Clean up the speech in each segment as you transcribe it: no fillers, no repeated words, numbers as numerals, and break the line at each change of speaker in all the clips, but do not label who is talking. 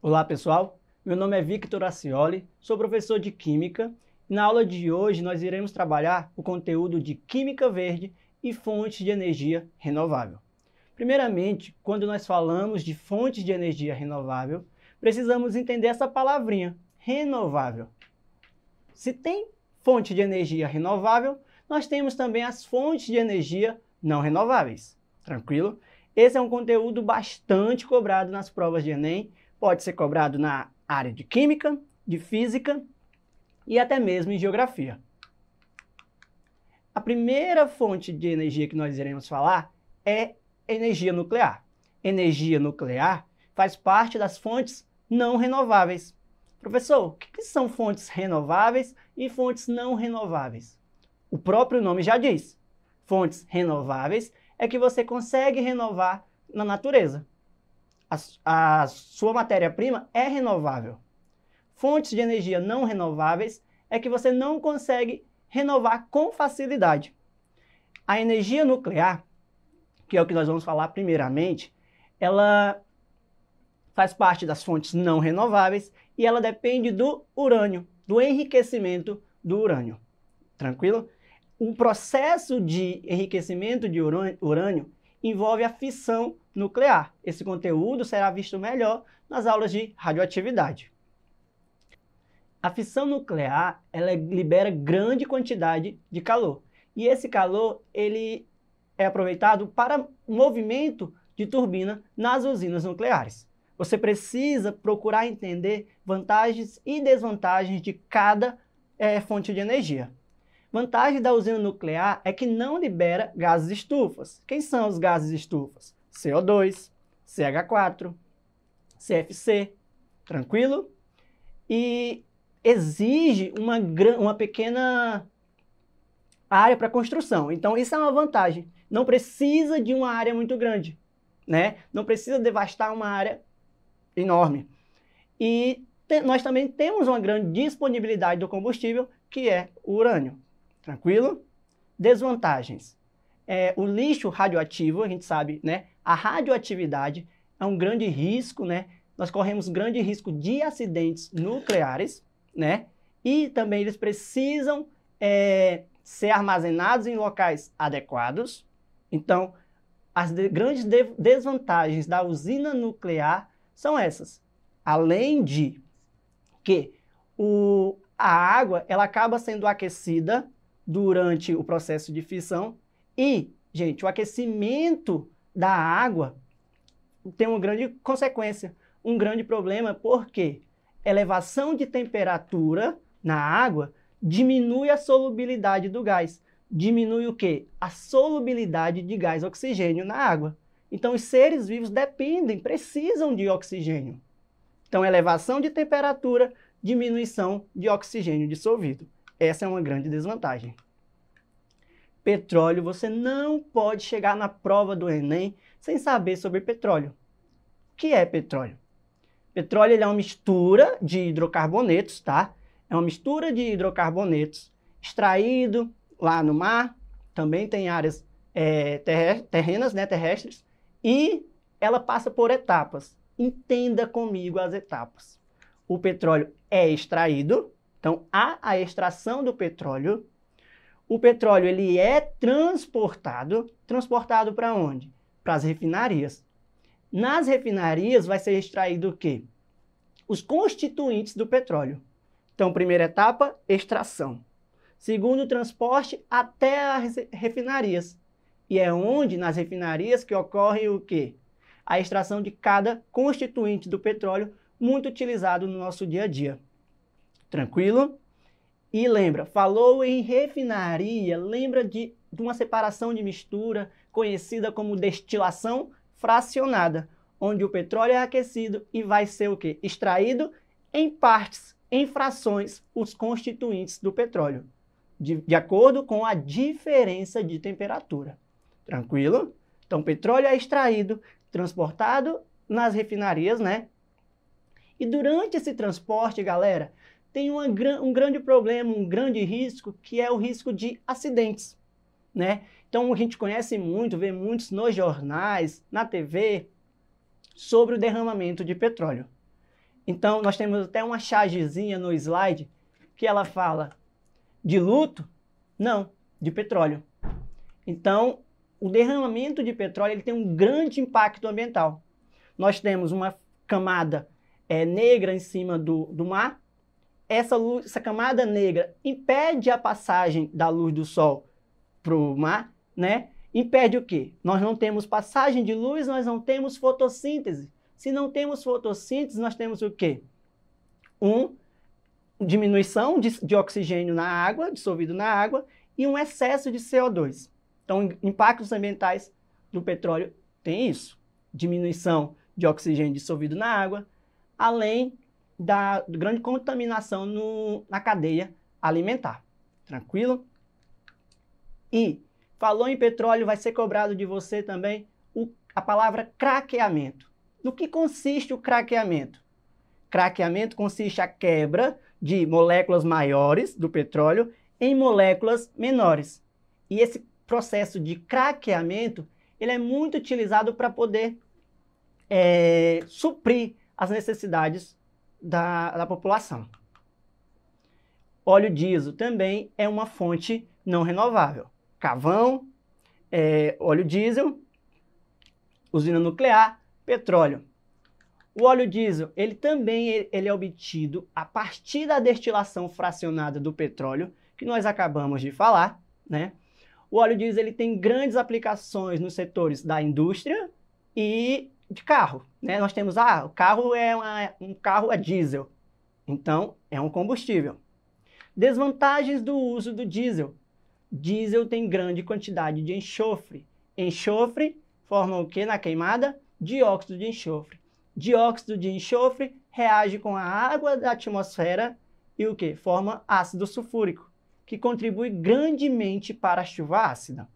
Olá pessoal, meu nome é Victor Acioli, sou professor de Química e na aula de hoje nós iremos trabalhar o conteúdo de Química Verde e fontes de energia renovável. Primeiramente, quando nós falamos de fontes de energia renovável, precisamos entender essa palavrinha, renovável. Se tem fonte de energia renovável, nós temos também as fontes de energia não renováveis. Tranquilo? Esse é um conteúdo bastante cobrado nas provas de Enem, pode ser cobrado na área de Química, de Física e até mesmo em Geografia. A primeira fonte de energia que nós iremos falar é energia nuclear. Energia nuclear faz parte das fontes não renováveis. Professor, o que são fontes renováveis e fontes não renováveis? O próprio nome já diz. Fontes renováveis é que você consegue renovar na natureza. A sua matéria-prima é renovável. Fontes de energia não renováveis é que você não consegue renovar com facilidade. A energia nuclear, que é o que nós vamos falar primeiramente, ela faz parte das fontes não renováveis e ela depende do urânio, do enriquecimento do urânio. Tranquilo? O processo de enriquecimento de urânio envolve a fissão nuclear. Esse conteúdo será visto melhor nas aulas de radioatividade. A fissão nuclear, ela libera grande quantidade de calor. E esse calor, ele é aproveitado para movimento de turbina nas usinas nucleares. Você precisa procurar entender vantagens e desvantagens de cada fonte de energia. Vantagem da usina nuclear é que não libera gases estufas. Quem são os gases estufas? CO2, CH4, CFC, tranquilo? E exige uma pequena área para construção. Então, isso é uma vantagem. Não precisa de uma área muito grande, né? Não precisa devastar uma área enorme. E nós também temos uma grande disponibilidade do combustível, que é o urânio. Tranquilo? Desvantagens. O lixo radioativo, a gente sabe, né? A radioatividade é um grande risco, né? Nós corremos grande risco de acidentes nucleares, né? E também eles precisam ser armazenados em locais adequados. Então, as grandes desvantagens da usina nuclear são essas. Além de que a água ela acaba sendo aquecida durante o processo de fissão e, gente, o aquecimento da água tem uma grande consequência, um grande problema, porque elevação de temperatura na água diminui a solubilidade do gás. Diminui o quê? A solubilidade de gás oxigênio na água. Então, os seres vivos precisam de oxigênio. Então, elevação de temperatura, diminuição de oxigênio dissolvido. Essa é uma grande desvantagem. Petróleo, você não pode chegar na prova do Enem sem saber sobre petróleo. O que é petróleo? Petróleo ele é uma mistura de hidrocarbonetos, tá? É uma mistura de hidrocarbonetos extraído lá no mar, também tem áreas terrenas, né, terrestres, e ela passa por etapas. Entenda comigo as etapas. O petróleo é extraído, então há a extração do petróleo. O petróleo ele é transportado para onde? Para as refinarias. Nas refinarias vai ser extraído o quê? Os constituintes do petróleo. Então, primeira etapa, extração. Segundo, transporte até as refinarias. E é onde, nas refinarias, que ocorre o quê? A extração de cada constituinte do petróleo, muito utilizado no nosso dia a dia. Tranquilo? E lembra, falou em refinaria, lembra de uma separação de mistura conhecida como destilação fracionada, onde o petróleo é aquecido e vai ser o quê? Extraído em partes, em frações, os constituintes do petróleo, de acordo com a diferença de temperatura. Tranquilo? Então, petróleo é extraído, transportado nas refinarias, né? E durante esse transporte, galera, tem um grande problema, um grande risco, que é o risco de acidentes, né? Então, a gente conhece muito, vê muitos nos jornais, na TV, sobre o derramamento de petróleo. Então, nós temos até uma chargezinha no slide que ela fala de luto? Não, de petróleo. Então, o derramamento de petróleo ele tem um grande impacto ambiental. Nós temos uma camada negra em cima do mar. Essa camada negra impede a passagem da luz do sol para o mar, né? Impede o quê? Nós não temos passagem de luz, nós não temos fotossíntese. Se não temos fotossíntese, nós temos o quê? Diminuição de oxigênio na água, dissolvido na água, e um excesso de CO2. Então, impactos ambientais do petróleo tem isso. Diminuição de oxigênio dissolvido na água, além da grande contaminação na cadeia alimentar. Tranquilo? E falou em petróleo, vai ser cobrado de você também a palavra craqueamento. No que consiste o craqueamento? Craqueamento consiste a quebra de moléculas maiores do petróleo em moléculas menores. E esse processo de craqueamento ele é muito utilizado para poder suprir as necessidades da população. Óleo diesel também é uma fonte não renovável. Carvão, óleo diesel, usina nuclear, petróleo. O óleo diesel, ele também é obtido a partir da destilação fracionada do petróleo, que nós acabamos de falar, né? O óleo diesel ele tem grandes aplicações nos setores da indústria e de carro, né? Nós temos, o carro um carro é diesel, então é um combustível. Desvantagens do uso do diesel. Diesel tem grande quantidade de enxofre. Enxofre forma o que na queimada? Dióxido de enxofre. Dióxido de enxofre reage com a água da atmosfera e o que? Forma ácido sulfúrico, que contribui grandemente para a chuva ácida.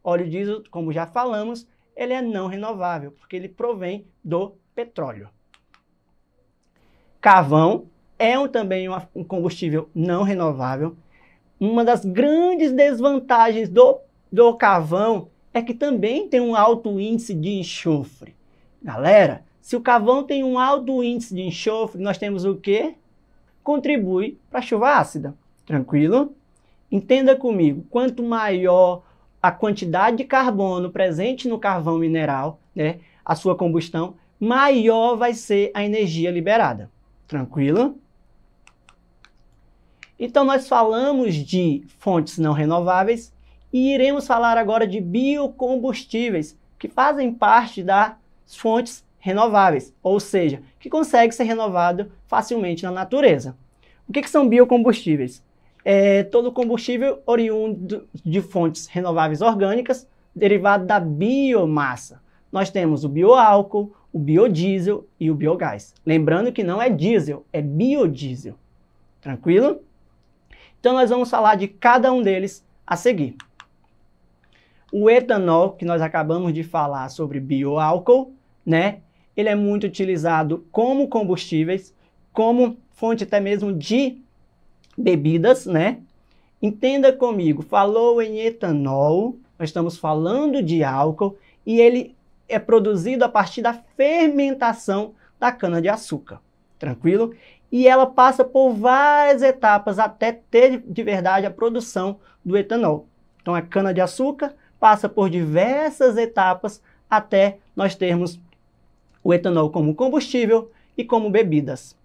Óleo diesel, como já falamos, ele é não renovável, porque ele provém do petróleo. Carvão é também um combustível não renovável. Uma das grandes desvantagens do carvão é que também tem um alto índice de enxofre. Galera, se o carvão tem um alto índice de enxofre, nós temos o quê? Contribui para a chuva ácida. Tranquilo? Entenda comigo, quanto maior a quantidade de carbono presente no carvão mineral, né, a sua combustão, maior vai ser a energia liberada. Tranquilo? Então, nós falamos de fontes não renováveis e iremos falar agora de biocombustíveis, que fazem parte das fontes renováveis, ou seja, que consegue ser renovado facilmente na natureza. O que são biocombustíveis? Todo combustível oriundo de fontes renováveis orgânicas, derivado da biomassa. Nós temos o bioálcool, o biodiesel e o biogás. Lembrando que não é diesel, é biodiesel. Tranquilo? Então, nós vamos falar de cada um deles a seguir. O etanol, que nós acabamos de falar sobre bioálcool, né? Ele é muito utilizado como combustíveis, como fonte até mesmo de bebidas, né? Entenda comigo, falou em etanol, nós estamos falando de álcool e ele é produzido a partir da fermentação da cana-de-açúcar. Tranquilo? E ela passa por várias etapas até ter de verdade a produção do etanol. Então a cana-de-açúcar passa por diversas etapas até nós termos o etanol como combustível e como bebidas.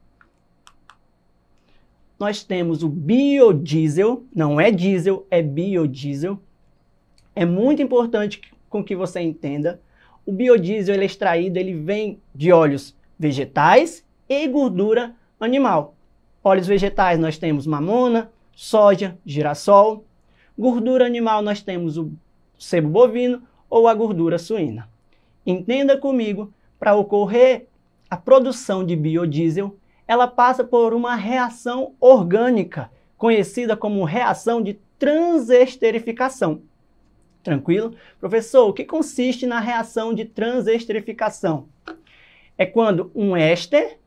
Nós temos o biodiesel, não é diesel, é biodiesel. É muito importante com que você entenda. O biodiesel ele é extraído, ele vem de óleos vegetais e gordura animal. Óleos vegetais nós temos mamona, soja, girassol. Gordura animal nós temos o sebo bovino ou a gordura suína. Entenda comigo, para ocorrer a produção de biodiesel, ela passa por uma reação orgânica, conhecida como reação de transesterificação. Tranquilo? Professor, o que consiste na reação de transesterificação? É quando um éster,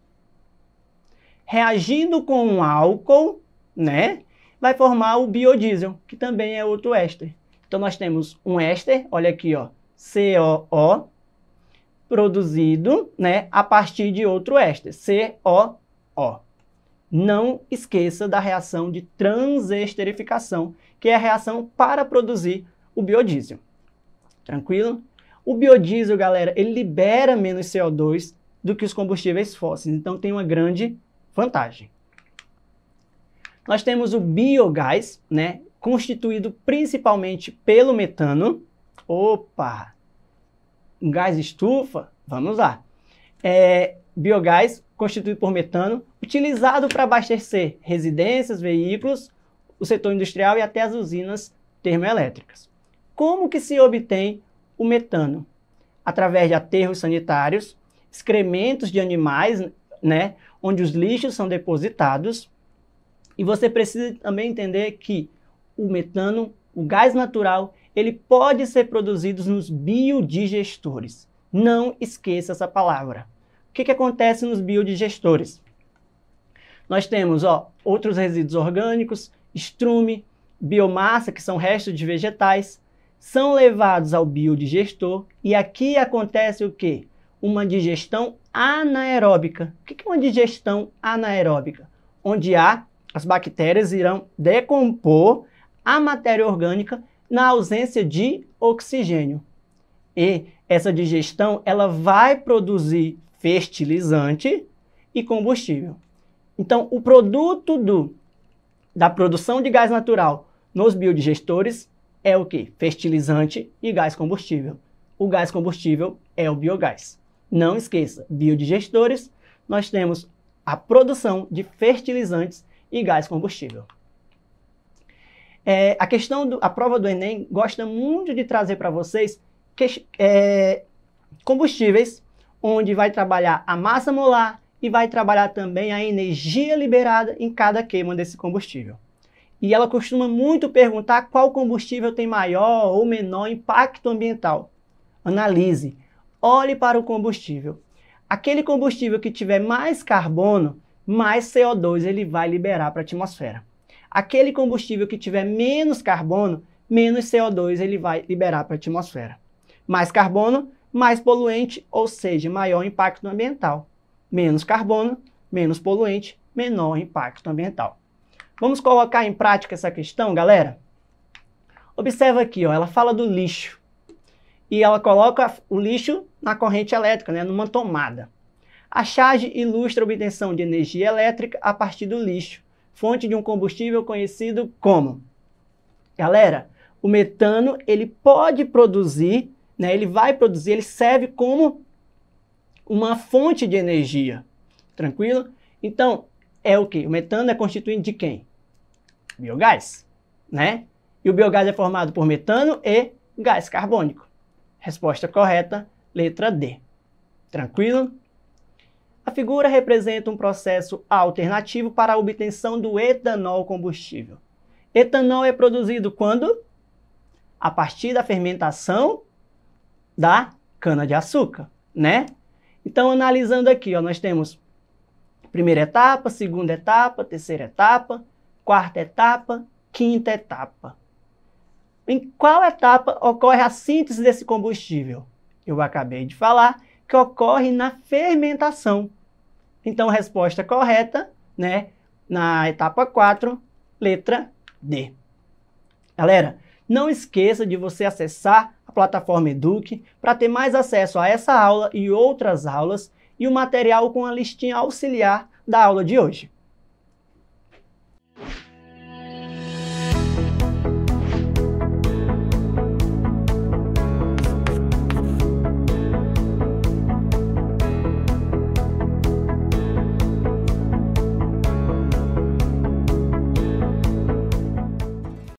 reagindo com um álcool, né, vai formar o biodiesel, que também é outro éster. Então, nós temos um éster, olha aqui, ó, COO, produzido, né, a partir de outro éster, COO. Não esqueça da reação de transesterificação, que é a reação para produzir o biodiesel. Tranquilo? O biodiesel, galera, ele libera menos CO2 do que os combustíveis fósseis, então tem uma grande vantagem. Nós temos o biogás, né, constituído principalmente pelo metano. Opa! Um gás estufa? Vamos lá. Biogás constituído por metano, utilizado para abastecer residências, veículos, o setor industrial e até as usinas termoelétricas. Como que se obtém o metano? Através de aterros sanitários, excrementos de animais, né, onde os lixos são depositados. E você precisa também entender que o metano, o gás natural, ele pode ser produzido nos biodigestores. Não esqueça essa palavra. O que acontece nos biodigestores? Nós temos outros resíduos orgânicos, estrume, biomassa, que são restos de vegetais, são levados ao biodigestor e aqui acontece o quê? Uma digestão anaeróbica. O que é uma digestão anaeróbica? Onde as bactérias irão decompor a matéria orgânica na ausência de oxigênio. E essa digestão ela vai produzir fertilizante e combustível. Então, o produto da produção de gás natural nos biodigestores é o quê? Fertilizante e gás combustível. O gás combustível é o biogás. Não esqueça, biodigestores, nós temos a produção de fertilizantes e gás combustível. A prova do Enem gosta muito de trazer para vocês combustíveis, onde vai trabalhar a massa molar e vai trabalhar também a energia liberada em cada queima desse combustível. E ela costuma muito perguntar qual combustível tem maior ou menor impacto ambiental. Analise, olhe para o combustível. Aquele combustível que tiver mais carbono, mais CO2 ele vai liberar para a atmosfera. Aquele combustível que tiver menos carbono, menos CO2 ele vai liberar para a atmosfera. Mais carbono, mais poluente, ou seja, maior impacto ambiental. Menos carbono, menos poluente, menor impacto ambiental. Vamos colocar em prática essa questão, galera? Observa aqui, ela fala do lixo. E ela coloca o lixo na corrente elétrica, né, numa tomada. A charge ilustra a obtenção de energia elétrica a partir do lixo, fonte de um combustível conhecido como... Galera, o metano, ele pode produzir, né, ele serve como uma fonte de energia. Tranquilo? Então, é o quê? O metano é constituído de quem? Biogás, né? E o biogás é formado por metano e gás carbônico. Resposta correta, letra D. Tranquilo? A figura representa um processo alternativo para a obtenção do etanol combustível. Etanol é produzido quando? A partir da fermentação da cana-de-açúcar, né? Então, analisando aqui, nós temos primeira etapa, segunda etapa, terceira etapa, quarta etapa, quinta etapa. Em qual etapa ocorre a síntese desse combustível? Eu acabei de falar que ocorre na fermentação. Então, resposta correta, né, na etapa 4, letra D. Galera, não esqueça de você acessar a plataforma Eduque para ter mais acesso a essa aula e outras aulas e o material com a listinha auxiliar da aula de hoje.